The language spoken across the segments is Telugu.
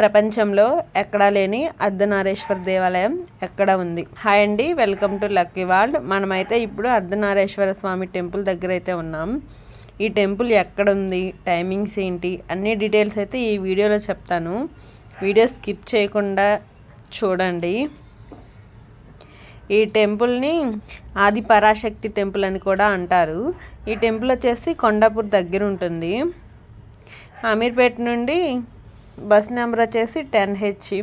ప్రపంచంలో ఎక్కడా లేని అర్ధనారీశ్వర దేవాలయం ఎక్కడ ఉంది? హాయ్ అండి, వెల్కమ్ టు లక్కీ వరల్డ్. మనమైతే ఇప్పుడు అర్ధనారీశ్వర స్వామి టెంపుల్ దగ్గర అయితే ఉన్నాం. ఈ టెంపుల్ ఎక్కడ ఉంది, టైమింగ్స్ ఏంటి, అన్ని డీటెయిల్స్ అయితే ఈ వీడియోలో చెప్తాను. వీడియో స్కిప్ చేయకుండా చూడండి. ఈ టెంపుల్ని ఆది పరాశక్తి టెంపుల్ అని కూడా అంటారు. ఈ టెంపుల్ వచ్చేసి కొండాపూర్ దగ్గర ఉంటుంది. అమీర్పేట నుండి బస్ నెంబర్ వచ్చేసి 10H,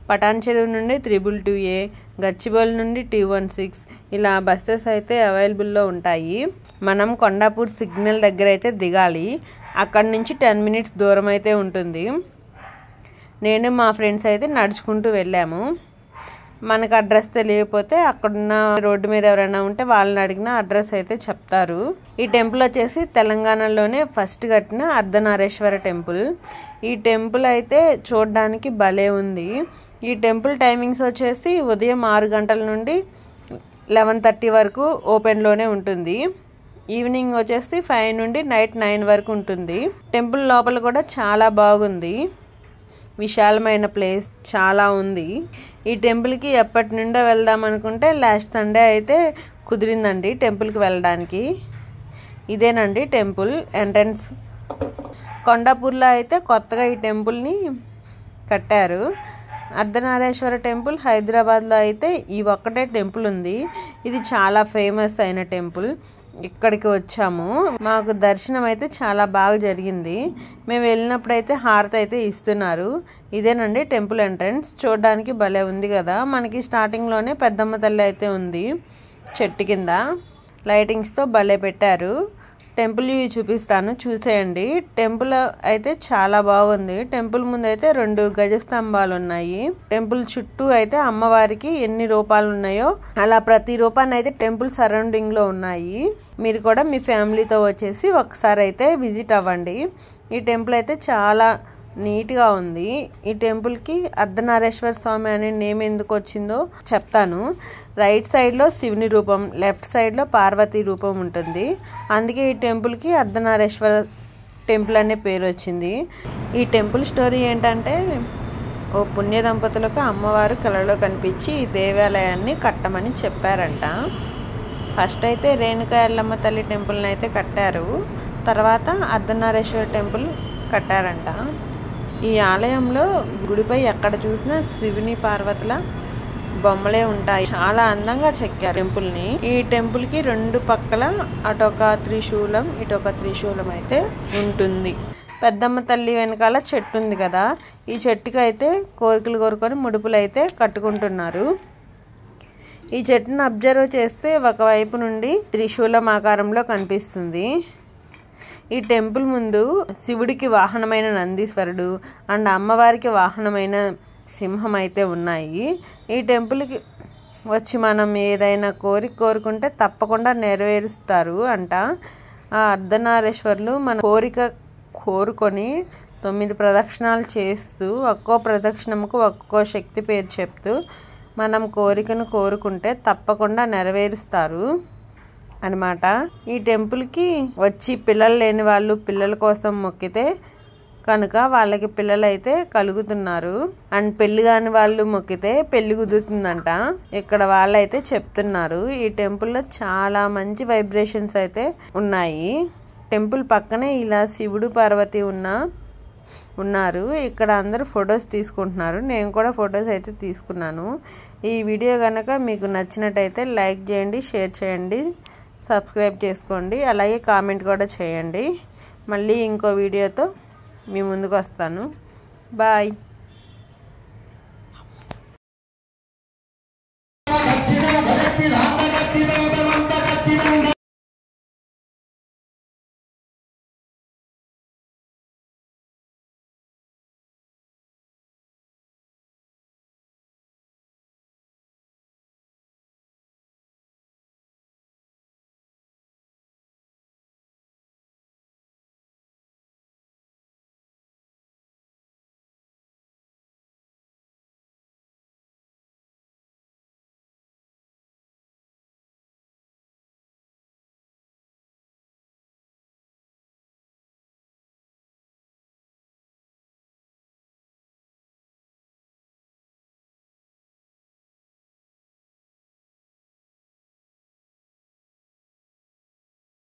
పటాన్ చెరువు నుండి 222A, గచ్చిబౌలి నుండి 216, ఇలా బస్సెస్ అయితే అవైలబుల్లో ఉంటాయి. మనం కొండాపూర్ సిగ్నల్ దగ్గర అయితే దిగాలి. అక్కడి నుంచి 10 minutes దూరం అయితే ఉంటుంది. నేను మా ఫ్రెండ్స్ అయితే నడుచుకుంటూ వెళ్ళాము. మనకు అడ్రస్ తెలియకపోతే అక్కడున్న రోడ్డు మీద ఎవరైనా ఉంటే వాళ్ళని అడిగిన అడ్రస్ అయితే చెప్తారు. ఈ టెంపుల్ వచ్చేసి తెలంగాణలోనే ఫస్ట్ కట్టిన అర్ధనారీశ్వర టెంపుల్. ఈ టెంపుల్ అయితే చూడడానికి భలే ఉంది. ఈ టెంపుల్ టైమింగ్స్ వచ్చేసి ఉదయం 6 గంటల నుండి 11:30 వరకు ఓపెన్లోనే ఉంటుంది. ఈవినింగ్ వచ్చేసి 5 నుండి నైట్ 9 వరకు ఉంటుంది. టెంపుల్ లోపల కూడా చాలా బాగుంది. విశాలమైన ప్లేస్ చాలా ఉంది. ఈ టెంపుల్కి ఎప్పటి నుండో వెళ్దాం అనుకుంటే లాస్ట్ సండే అయితే కుదిరిందండి టెంపుల్కి వెళ్ళడానికి. ఇదేనండి టెంపుల్ ఎంట్రన్స్. కొండాపూర్లో అయితే కొత్తగా ఈ టెంపుల్ని కట్టారు. అర్ధనారీశ్వర టెంపుల్ హైదరాబాద్లో అయితే ఈ ఒక్కటే టెంపుల్ ఉంది. ఇది చాలా ఫేమస్ అయిన టెంపుల్. ఇక్కడికి వచ్చాము. మాకు దర్శనం అయితే చాలా బాగా జరిగింది. మేము వెళ్ళినప్పుడైతే హారతి అయితే ఇస్తున్నారు. ఇదేనండి టెంపుల్ ఎంట్రన్స్. చూడడానికి భలే ఉంది కదా. మనకి స్టార్టింగ్లోనే పెద్దమ్మ తల్లి అయితే ఉంది చెట్టు కింద. లైటింగ్స్తో భలే పెట్టారు. టెంపుల్ ఇవి చూపిస్తాను, చూసేయండి. టెంపుల్ అయితే చాలా బాగుంది. టెంపుల్ ముందు అయితే 2 గజస్తంభాలు ఉన్నాయి. టెంపుల్ చుట్టూ అయితే అమ్మవారికి ఎన్ని రూపాలు ఉన్నాయో అలా ప్రతి రూపాన్ని అయితే టెంపుల్ సరౌండింగ్ లో ఉన్నాయి. మీరు కూడా మీ ఫ్యామిలీతో వచ్చేసి ఒకసారి అయితే విజిట్ అవ్వండి. ఈ టెంపుల్ అయితే చాలా నీట్గా ఉంది. ఈ టెంపుల్కి అర్ధనారీశ్వర స్వామి అనే నేమ్ ఎందుకు వచ్చిందో చెప్తాను. రైట్ సైడ్లో శివుని రూపం, లెఫ్ట్ సైడ్లో పార్వతీ రూపం ఉంటుంది. అందుకే ఈ టెంపుల్కి అర్ధనారీశ్వర టెంపుల్ అనే పేరు వచ్చింది. ఈ టెంపుల్ స్టోరీ ఏంటంటే, ఓ పుణ్య దంపతులకు అమ్మవారు కలలో కనిపించి ఈ దేవాలయాన్ని కట్టమని చెప్పారంట. ఫస్ట్ అయితే రేణుకా ఎల్లమ్మ తల్లి టెంపుల్ని అయితే కట్టారు. తర్వాత అర్ధనారీశ్వర టెంపుల్ కట్టారంట. ఈ ఆలయంలో గుడిపై ఎక్కడ చూసినా శివుని పార్వతుల బొమ్మలే ఉంటాయి. చాలా అందంగా చెక్కారు టెంపుల్ని. ఈ టెంపుల్కి 2 పక్కల అటొక త్రిశూలం, ఇటొక త్రిశూలం అయితే ఉంటుంది. పెద్దమ్మ తల్లి వెనకాల చెట్టు ఉంది కదా, ఈ చెట్టుకి అయితే కోరికలు కోరుకొని ముడుపులు అయితే కట్టుకుంటున్నారు. ఈ చెట్టును అబ్జర్వ్ చేస్తే ఒకవైపు నుండి త్రిశూలం ఆకారంలో కనిపిస్తుంది. ఈ టెంపుల్ ముందు శివుడికి వాహనమైన నందీశ్వరుడు అండ్ అమ్మవారికి వాహనమైన సింహం అయితే ఉన్నాయి. ఈ టెంపుల్కి వచ్చి మనం ఏదైనా కోరుకుంటే తప్పకుండా నెరవేరుస్తారు అంట. ఆ అర్ధనారీశ్వరులు మన కోరిక కోరుకొని 9 ప్రదక్షిణాలు చేస్తూ ఒక్కో ప్రదక్షిణముకు ఒక్కో శక్తి పేరు చెప్తూ మనం కోరికను కోరుకుంటే తప్పకుండా నెరవేరుస్తారు అనమాట. ఈ టెంపుల్కి వచ్చి పిల్లలు లేని వాళ్ళు పిల్లల కోసం మొక్కితే కనుక వాళ్ళకి పిల్లలు అయితే కలుగుతున్నారు. అండ్ పెళ్లి కాని వాళ్ళు మొక్కితే పెళ్లి కుదురుతుందంట ఇక్కడ వాళ్ళైతే చెప్తున్నారు. ఈ టెంపుల్లో చాలా మంచి వైబ్రేషన్స్ అయితే ఉన్నాయి. టెంపుల్ పక్కనే ఇలా శివుడు పార్వతి ఉన్నారు. ఇక్కడ అందరూ ఫొటోస్ తీసుకుంటున్నారు. నేను కూడా ఫొటోస్ అయితే తీసుకున్నాను. ఈ వీడియో కనుక మీకు నచ్చినట్టయితే లైక్ చేయండి, షేర్ చేయండి, సబ్స్క్రైబ్ చేసుకోండి, అలాగే కామెంట్ కూడా చేయండి. మళ్ళీ ఇంకో వీడియోతో మీ ముందుకు వస్తాను. బాయ్.